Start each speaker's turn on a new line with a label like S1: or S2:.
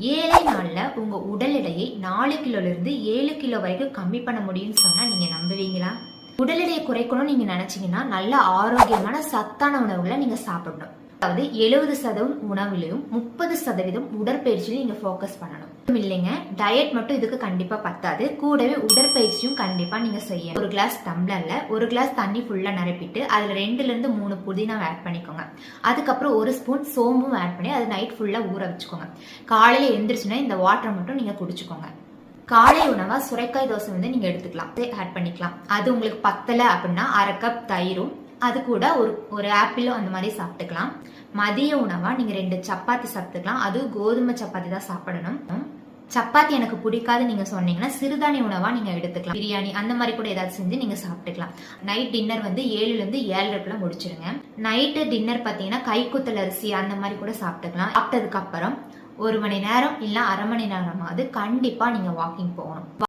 S1: 7 நாள்ல உங்க உடல் எடையை 4 கிலோல இருந்து 7 கிலோ வரைக்கும் கம்மி பண்ண முடியும்னு சொன்னா நீங்க நம்புவீங்களா? உடல் எடையை குறைக்கணும்னு நீங்க நினைச்சீங்கன்னா நல்ல ஆரோக்கியமான சத்தான உணவுகளை நீங்க சாப்பிடணும். அதாவது 70% உணவுலையும் 30% உடற்பயிற்சியிலும் நீங்க ஃபோக்கஸ் பண்ணணும். இல்லைங்க, டயட் மட்டும் இதுக்கு கண்டிப்பா பத்தாது, கூடவே உடற்பயிற்சியும் கண்டிப்பா நீங்க செய்யணும். ஒரு கிளாஸ் டம்ளர்ல ஒரு கிளாஸ் தண்ணி ஃபுல்லா நிரப்பிட்டு அதுல 2ல இருந்து 3 புதினா ஆட் பண்ணிக்கோங்க. அதுக்கப்புறம் ஒரு ஸ்பூன் சோம்பும் ஆட் பண்ணி அதை நைட் ஃபுல்லா ஊற வச்சுக்கோங்க. காலையில எந்திரிச்சுன்னா இந்த வாட்டரை மட்டும் நீங்க குடிச்சுக்கோங்க. காலை உணவா சுரைக்காய் தோசை வந்து நீங்க எடுத்துக்கலாம், ஆட் பண்ணிக்கலாம். அது உங்களுக்கு பத்தல அப்படின்னா 1/2 கப் தயிரும் அது கூட ஒரு ஆப்பிளும் அந்த மாதிரி சாப்பிட்டுக்கலாம். மதிய உணவா நீங்க 2 சப்பாத்தி சாப்பிட்டுக்கலாம். அது கோதுமை சப்பாத்தி தான் சாப்பிடணும். சப்பாத்தி எனக்கு பிடிக்காது நீங்க சொன்னீங்கன்னா சிறுதானிய உணவா நீங்க எடுத்துக்கலாம். பிரியாணி அந்த மாதிரி கூட ஏதாவது செஞ்சு நீங்க சாப்பிட்டுக்கலாம். நைட் டின்னர் வந்து 7ல இருந்து 7:30 முடிச்சிருங்க. நைட்டு டின்னர் பாத்தீங்கன்னா கைக்குத்தல் அரிசி அந்த மாதிரி கூட சாப்பிட்டுக்கலாம். சாப்பிட்டதுக்கு அப்புறம் 1 மணி நேரம் இல்ல 1/2 மணி நேரமாவது கண்டிப்பா நீங்க வாக்கிங் போகணும்.